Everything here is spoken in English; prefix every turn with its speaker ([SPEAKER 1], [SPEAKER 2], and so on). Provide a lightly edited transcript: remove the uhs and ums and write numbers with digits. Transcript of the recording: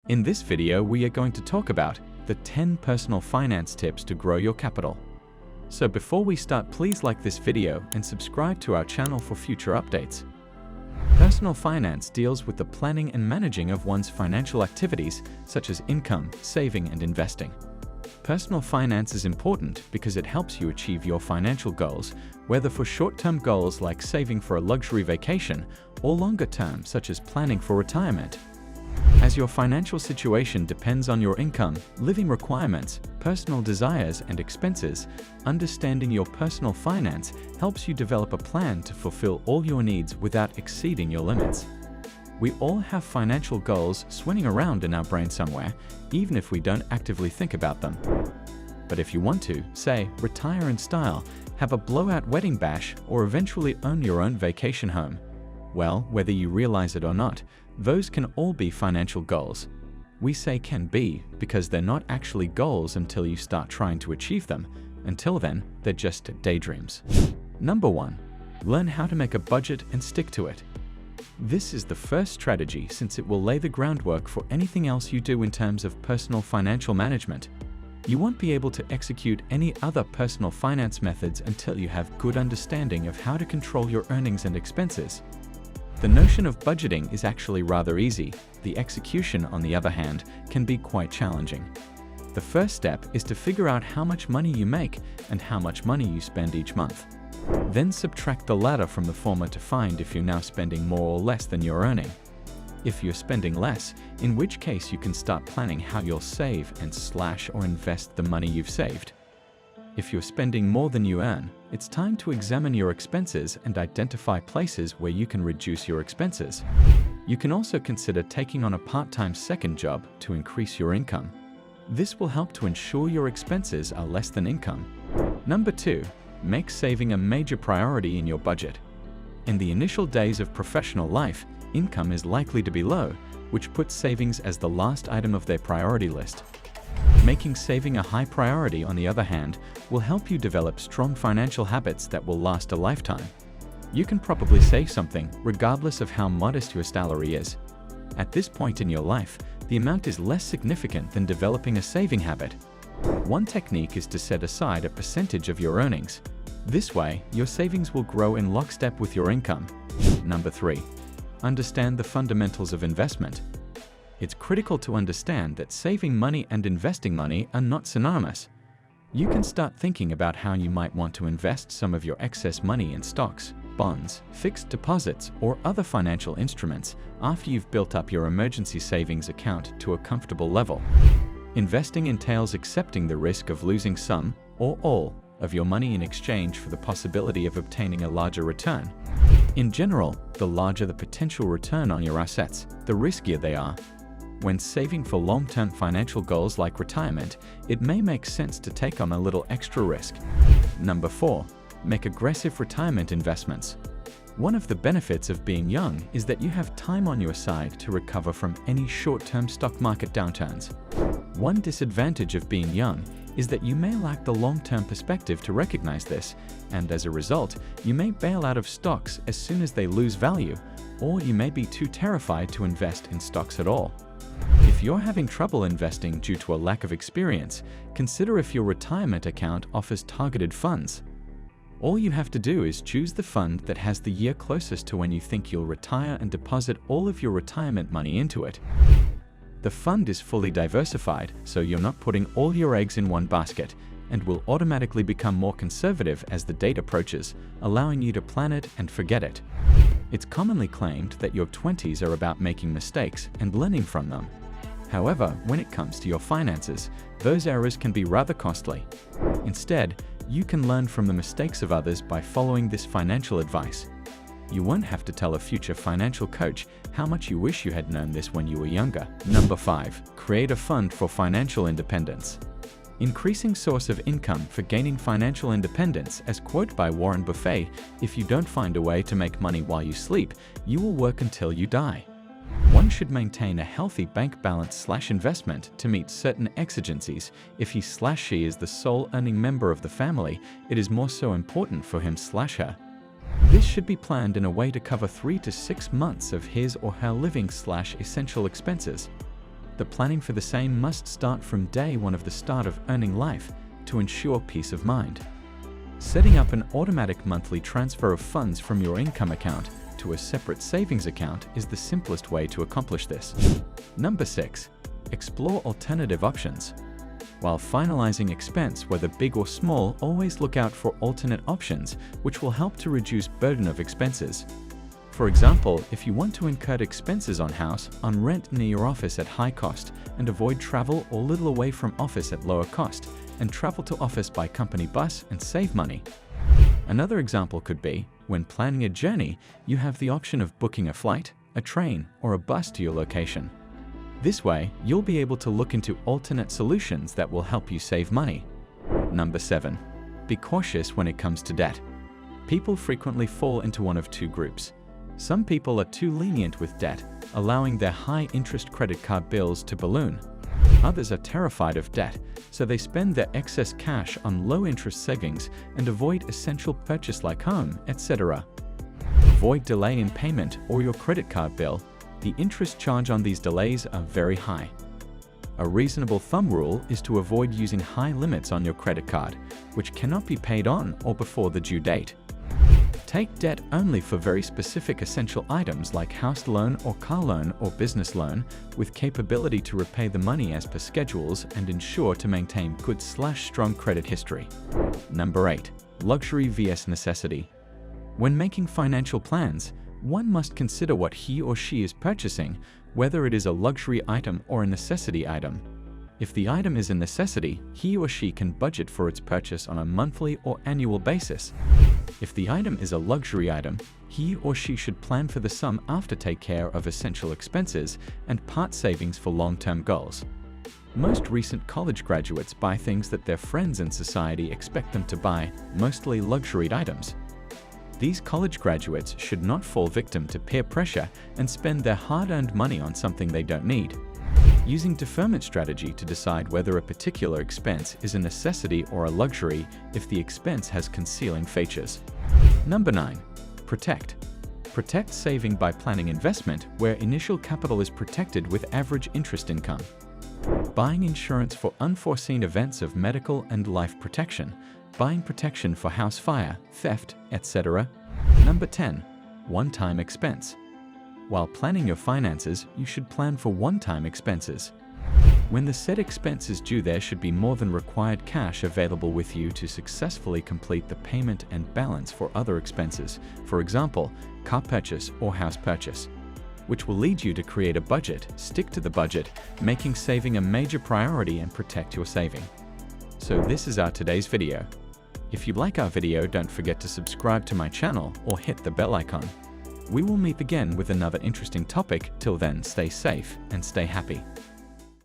[SPEAKER 1] In this video, we are going to talk about the 10 personal finance tips to grow your capital. So before we start, please like this video and subscribe to our channel for future updates. Personal finance deals with the planning and managing of one's financial activities, such as income, saving, and investing. Personal finance is important because it helps you achieve your financial goals, whether for short-term goals like saving for a luxury vacation or longer-term, such as planning for retirement. As your financial situation depends on your income, living requirements, personal desires, and expenses, understanding your personal finance helps you develop a plan to fulfill all your needs without exceeding your limits. We all have financial goals swimming around in our brain somewhere, even if we don't actively think about them. But if you want to, say, retire in style, have a blowout wedding bash, or eventually own your own vacation home, well, whether you realize it or not, those can all be financial goals. We say can be because they're not actually goals until you start trying to achieve them. Until then, they're just daydreams. Number 1. Learn how to make a budget and stick to it. This is the first strategy since it will lay the groundwork for anything else you do in terms of personal financial management. You won't be able to execute any other personal finance methods until you have good understanding of how to control your earnings and expenses. The notion of budgeting is actually rather easy. The execution, on the other hand, can be quite challenging. The first step is to figure out how much money you make and how much money you spend each month. Then subtract the latter from the former to find if you're now spending more or less than you're earning. If you're spending less, in which case you can start planning how you'll save and slash or invest the money you've saved. If you're spending more than you earn, it's time to examine your expenses and identify places where you can reduce your expenses. You can also consider taking on a part-time second job to increase your income. This will help to ensure your expenses are less than income. Number 2. Make saving a major priority in your budget. In the initial days of professional life, income is likely to be low, which puts savings as the last item of their priority list. Making saving a high priority, on the other hand, will help you develop strong financial habits that will last a lifetime. You can probably save something, regardless of how modest your salary is. At this point in your life, the amount is less significant than developing a saving habit. One technique is to set aside a percentage of your earnings. This way, your savings will grow in lockstep with your income. Number 3. Understand the fundamentals of investment. It's critical to understand that saving money and investing money are not synonymous. You can start thinking about how you might want to invest some of your excess money in stocks, bonds, fixed deposits, or other financial instruments after you've built up your emergency savings account to a comfortable level. Investing entails accepting the risk of losing some or all of your money in exchange for the possibility of obtaining a larger return. In general, the larger the potential return on your assets, the riskier they are. When saving for long-term financial goals like retirement, it may make sense to take on a little extra risk. Number 4. Make aggressive retirement investments. One of the benefits of being young is that you have time on your side to recover from any short-term stock market downturns. One disadvantage of being young is that you may lack the long-term perspective to recognize this, and as a result, you may bail out of stocks as soon as they lose value, or you may be too terrified to invest in stocks at all. If you're having trouble investing due to a lack of experience, consider if your retirement account offers targeted funds. All you have to do is choose the fund that has the year closest to when you think you'll retire and deposit all of your retirement money into it. The fund is fully diversified, so you're not putting all your eggs in one basket, and will automatically become more conservative as the date approaches, allowing you to plan it and forget it. It's commonly claimed that your 20s are about making mistakes and learning from them. However, when it comes to your finances, those errors can be rather costly. Instead, you can learn from the mistakes of others by following this financial advice. You won't have to tell a future financial coach how much you wish you had known this when you were younger. Number 5. Create a fund for financial independence. Increasing source of income for gaining financial independence, as quoted by Warren Buffett, if you don't find a way to make money while you sleep, you will work until you die. One should maintain a healthy bank balance/investment to meet certain exigencies. If he/she is the sole earning member of the family, it is more so important for him/her. This should be planned in a way to cover 3 to 6 months of his or her living/essential expenses. the planning for the same must start from day one of the start of earning life to ensure peace of mind. Setting up an automatic monthly transfer of funds from your income account to a separate savings account is the simplest way to accomplish this. Number 6. Explore alternative options. While finalizing expense, whether big or small, always look out for alternate options which will help to reduce burden of expenses. For example, if you want to incur expenses on house, on rent near your office at high cost, and avoid travel or little away from office at lower cost, and travel to office by company bus and save money. Another example could be, when planning a journey, you have the option of booking a flight, a train, or a bus to your location. This way, you'll be able to look into alternate solutions that will help you save money. Number 7. Be cautious when it comes to debt. People frequently fall into one of two groups. Some people are too lenient with debt, allowing their high-interest credit card bills to balloon. Others are terrified of debt, so they spend their excess cash on low-interest savings and avoid essential purchases like home, etc. Avoid delay in payment or your credit card bill. The interest charge on these delays are very high. A reasonable thumb rule is to avoid using high limits on your credit card, which cannot be paid on or before the due date. Take debt only for very specific essential items like house loan or car loan or business loan, with capability to repay the money as per schedules and ensure to maintain good/strong credit history. Number 8. Luxury vs necessity. When making financial plans, one must consider what he or she is purchasing, whether it is a luxury item or a necessity item. If the item is a necessity, he or she can budget for its purchase on a monthly or annual basis. If the item is a luxury item, he or she should plan for the sum after take care of essential expenses and part savings for long-term goals. Most recent college graduates buy things that their friends and society expect them to buy, mostly luxuried items. These college graduates should not fall victim to peer pressure and spend their hard-earned money on something they don't need. Using deferment strategy to decide whether a particular expense is a necessity or a luxury if the expense has concealing features. Number 9. Protect. Protect saving by planning investment where initial capital is protected with average interest income. Buying insurance for unforeseen events of medical and life protection. Buying protection for house fire, theft, etc. Number 10. One-time expense. While planning your finances, you should plan for one-time expenses. When the said expense is due, there should be more than required cash available with you to successfully complete the payment and balance for other expenses, for example, car purchase or house purchase, which will lead you to create a budget, stick to the budget, making saving a major priority and protect your saving. So this is our today's video. If you like our video, don't forget to subscribe to my channel or hit the bell icon. We will meet again with another interesting topic. Till then, stay safe and stay happy.